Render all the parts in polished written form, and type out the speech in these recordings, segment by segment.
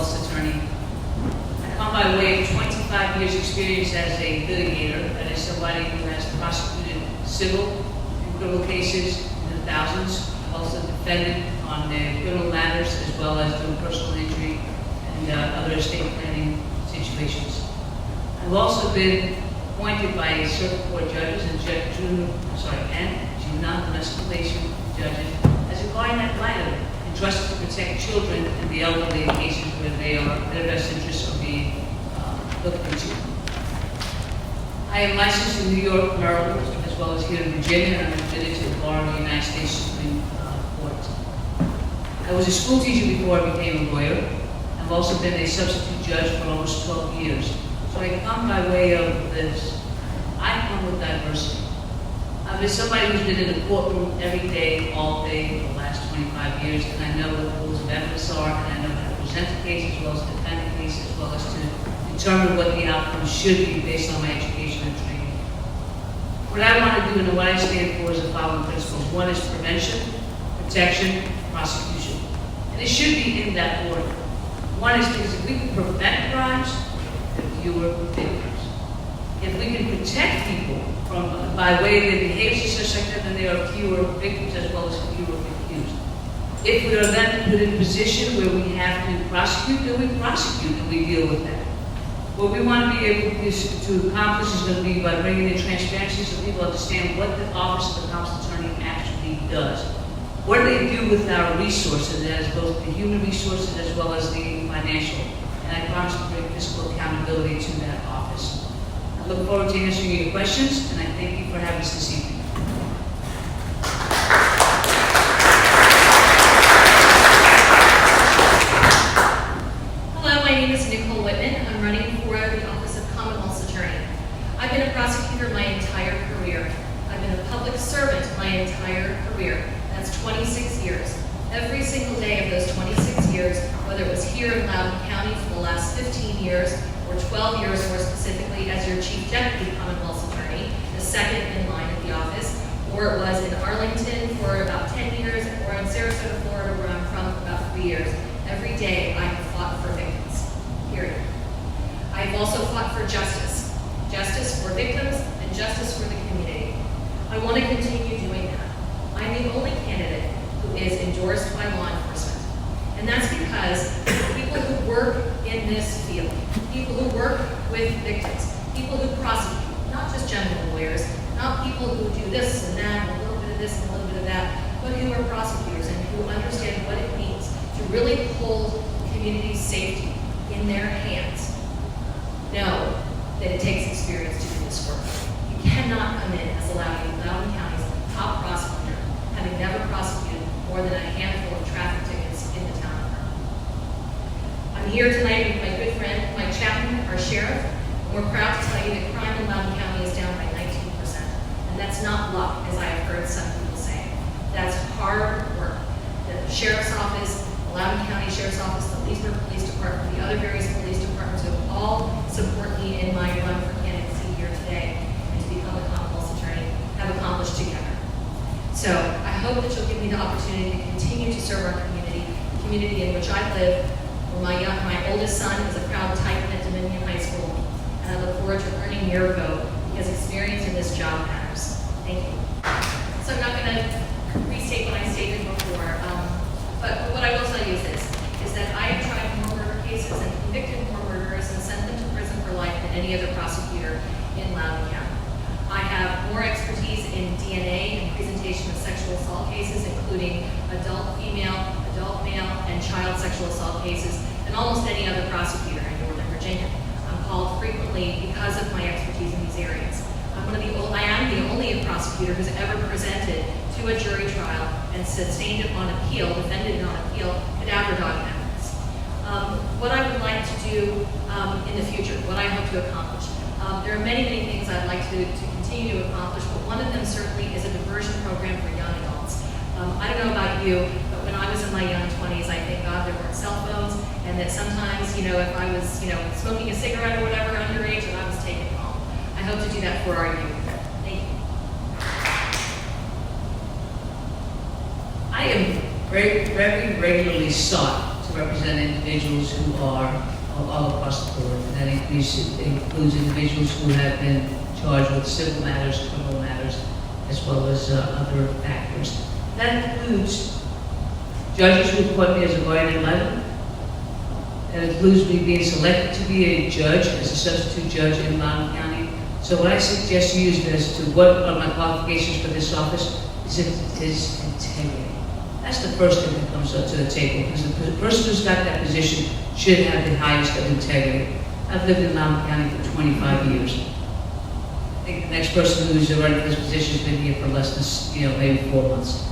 Commonwealth's attorney. I come by way of 25 years experience as a litigator, that is somebody who has prosecuted civil and criminal cases in the thousands, also defended on the criminal matters as well as doing personal injury and other estate planning situations. I've also been appointed by circuit court judges and juvenile domestic relation judges as a guardian ad litem entrusted to protect children and the elderly in cases where their best interests are being looked into. I am licensed in New York, Maryland, as well as here in Virginia, and I'm admitted to the bar of the United States Supreme Court. I was a school teacher before I became a lawyer. I've also been a substitute judge for almost 12 years. So I come by way of this. I come with diversity. I've been somebody who's been in the courtroom every day, all day, for the last 25 years, and I know what the rules of evidence are, and I know how to present the case as well as defend the case, as well as to determine what the outcome should be based on my education and training. What I want to do and what I stand for is the following principles. One is prevention, protection, prosecution. And it should be in that order. One is because if we can prevent crimes, there are fewer victims. If we can protect people by way of their behaviors such like that, then there are fewer victims as well as fewer accused. If we are then put in a position where we have to prosecute, then we prosecute and we deal with that. What we want to be able to accomplish is going to be by bringing in transparency so people understand what the Office of the Counsel's Attorney actually does. What do they do with our resources, as both the human resources as well as the financial? And I promise to bring fiscal accountability to that office. I look forward to answering your questions, and I thank you for having us this evening. Hello, my name is Nicole Whitman. I'm running for the Office of Commonwealth's Attorney. I've been a prosecutor my entire career. I've been a public servant my entire career. That's 26 years. Every single day of those 26 years, whether it was here in Loudoun County for the last 15 years, or 12 years more specifically as your Chief Deputy Commonwealth's Attorney, the second in line at the office, or it was in Arlington for about 10 years, or in Sarasota, Florida, where I'm from, for about 3 years. Every day I have fought for victims, period. I've also fought for justice. Justice for victims and justice for the community. I want to continue doing that. I'm the only candidate who is endorsed by law enforcement. And that's because people who work in this field, people who work with victims, people who prosecute, not just general lawyers, not people who do this and that, and a little bit of this and a little bit of that, but who are prosecutors and who understand what it means to really hold community safety in their hands, know that it takes experience to do this work. You cannot come in as Loudoun County's top prosecutor, having never prosecuted more than a handful of traffic tickets in the town of Maryland. I'm here tonight with my good friend, Mike Chapman, our sheriff, and we're proud to tell you that crime in Loudoun County is down by 19%. And that's not luck, as I have heard some people say. That's hard work. The sheriff's office, the Loudoun County Sheriff's Office, the Leesburg Police Department, the other various police departments who all support me in my run for candidacy here today and to become a Commonwealth's Attorney have accomplished together. So I hope that you'll give me the opportunity to continue to serve our community, the community in which I live, where my oldest son is a proud Titan at Dominion High School, and I look forward to earning your vote because experience in this job matters. Thank you. So I'm not going to restate what I stated before, but what I will tell you is this, is that I have tried more murder cases and convicted more murderers and sent them to prison for life than any other prosecutor in Loudoun County. I have more expertise in DNA and presentation of sexual assault cases, including adult female, adult male, and child sexual assault cases than almost any other prosecutor in Northern Virginia. I'm called frequently because of my expertise in these areas. I am the only prosecutor who's ever presented to a jury trial and sustained it on appeal, defended it on appeal, cadaver dog evidence. What I would like to do in the future, what I hope to accomplish. There are many, many things I'd like to continue to accomplish, but one of them certainly is a diversion program for young adults. I don't know about you, but when I was in my young 20s, I thank God there weren't cell phones, and that sometimes, if I was, smoking a cigarette or whatever underage, and I was taken home. I hope to do that for our youth. Thank you. I am very regularly sought to represent individuals who are all across the board. And that includes individuals who have been charged with civil matters, criminal matters, as well as other factors. That includes judges who appoint me as a guardian ad litem. That includes me being selected to be a judge, as a substitute judge in Loudoun County. So what I suggest you use as to what are my qualifications for this office is integrity. That's the first thing that comes up to the table, because the person who's got that position should have the highest of integrity. I've lived in Loudoun County for 25 years. I think the next person who's running for this position has been here for less than, maybe 4 months.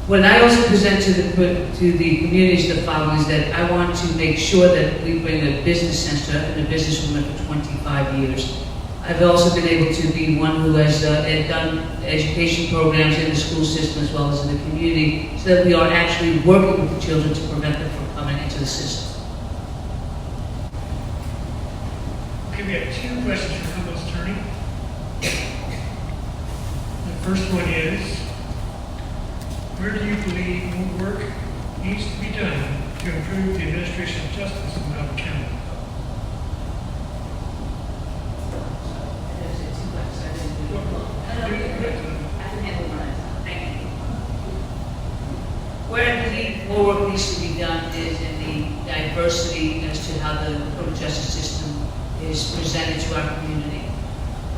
What I also present to the communities the following is that I want to make sure that we bring a business sense to it. I've been a businesswoman for 25 years. I've also been able to be one who has done education programs in the school system as well as in the community, so that we are actually working with the children to prevent them from coming into the system. Okay, we have 2 questions for Commonwealth's attorney. The first one is, where do you believe more work needs to be done to improve the administration of justice in Loudoun County? Where I believe more work needs to be done is in the diversity as to how the criminal justice system is presented to our community.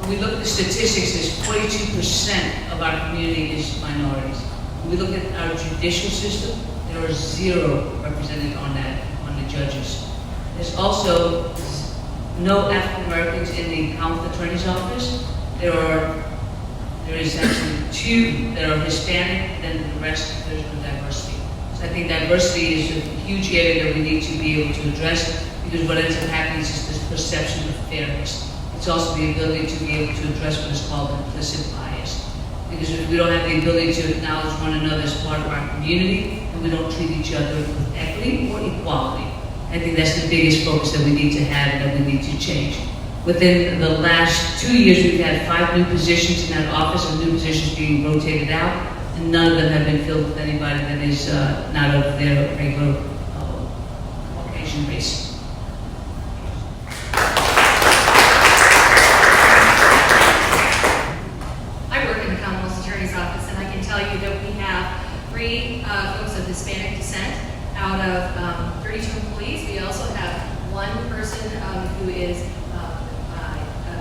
When we look at the statistics, there's 42% of our community is minorities. When we look at our judicial system, there are 0 represented on the judges. There's also no African Americans in the county attorney's office. There is actually 2 that are Hispanic, and then the rest there's no diversity. So I think diversity is a huge area that we need to be able to address, because what ends up happening is just this perception of fairness. It's also the ability to be able to address what is called implicit bias. Because if we don't have the ability to acknowledge one another as part of our community, and we don't treat each other with equity or equality, I think that's the biggest focus that we need to have and that we need to change. Within the last 2 years, we've had 5 new positions in that office, and new positions being rotated out, and none of them have been filled with anybody that is not of their regular Caucasian race. I work in the Commonwealth's Attorney's Office, and I can tell you that we have 3 folks of Hispanic descent out of 32 employees. We also have 1 person who is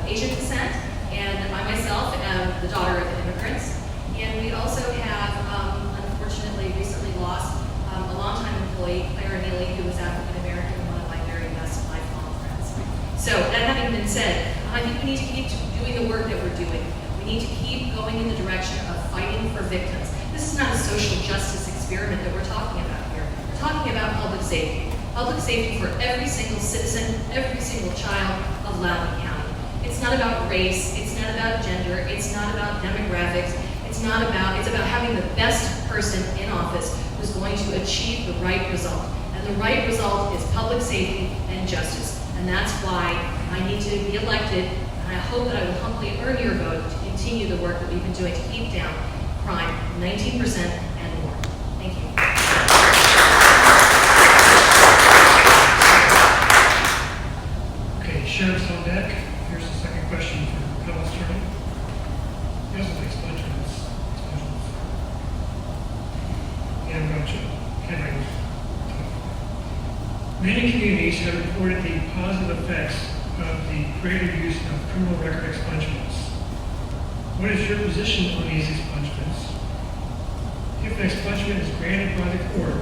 Asian descent, and I myself am the daughter of immigrants. And we also have, unfortunately, recently lost a longtime employee, Clara Neely, who was African American, and one of my very best lifelong friends. So that having been said, I think we need to keep doing the work that we're doing. We need to keep going in the direction of fighting for victims. This is not a social justice experiment that we're talking about here. We're talking about public safety. Public safety for every single citizen, every single child of Loudoun County. It's not about race, it's not about gender, it's not about demographics, it's about having the best person in office who's going to achieve the right result. And the right result is public safety and justice. And that's why I need to be elected, and I hope that I will humbly earn your vote to continue the work that we've been doing to keep down crime 19% and more. Thank you. Okay, Sheriff's on deck. Here's the second question for Commonwealth's attorney. Yes, with expungements. And Henry. Many communities have reported the positive effects of the greater use of criminal record expungements. What is your position on these expungements? If an expungement is granted by the court,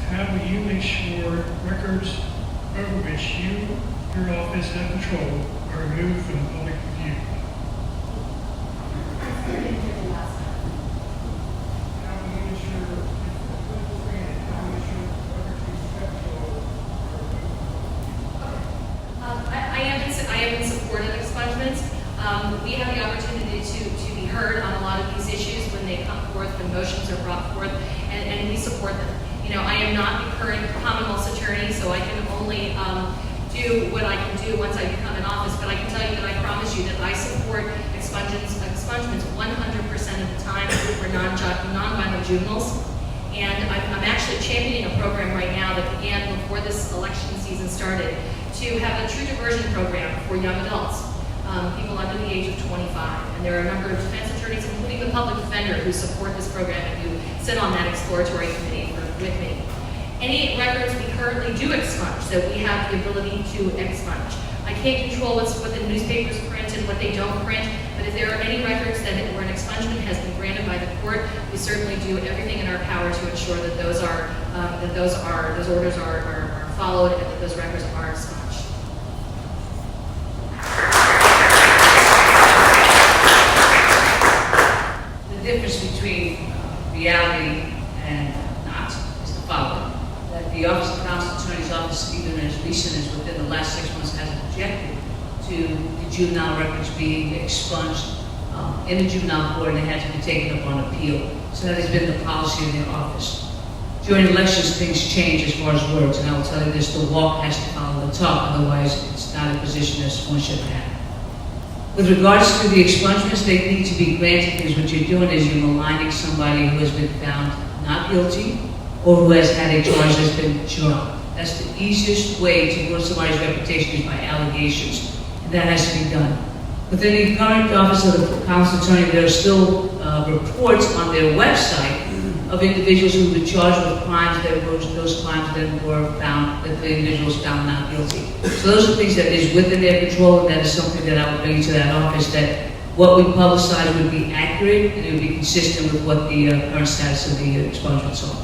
how will you make sure records over which your office have control are removed from public review? How will you ensure if the is granted, how will you ensure records respectful are removed? I am in support of expungements. We have the opportunity to be heard on a lot of these issues when they come forth, when motions are brought forth, and we support them. I am not the current Commonwealth's attorney, so I can only do what I can do once I become in office, but I can tell you that I promise you that I support expungements 100% of the time for non-violent juveniles. And I'm actually championing a program right now that began been started to have a true diversion program for young adults, people under the age of 25. And there are a number of defense attorneys, including the public defender, who support this program and who sit on that exploratory committee with me. Any records we currently do expunge, that we have the ability to expunge. I can't control what the newspapers print and what they don't print, but if there are any records where an expungement has been granted by the court, we certainly do everything in our power to ensure that those orders are followed and that those records are expunged. The difference between reality and not is the following. That the Office of Counsel Attorney's Office, even as recent as within the last 6 months, has objected to the juvenile records being expunged in the juvenile court, and they had to be taken up on appeal. So that has been the policy of the office. During elections, things change as far as words, and I will tell you this, the walk has to follow the talk, otherwise it's not a position that one should have. With regards to the expungements, they need to be granted because what you're doing is you're maligning somebody who has been found not guilty or who has had a charge that's been dropped. That's the easiest way to ruin somebody's reputation is by allegations, and that has to be done. Within the current Office of the Counsel Attorney, there are still reports on their website of individuals who were charged with crimes those crimes then were found, that the individuals found not guilty. So those are things that is within their control, and that is something that I would bring to that office, that what we publicize would be accurate and it would be consistent with what the current status of the expungements are.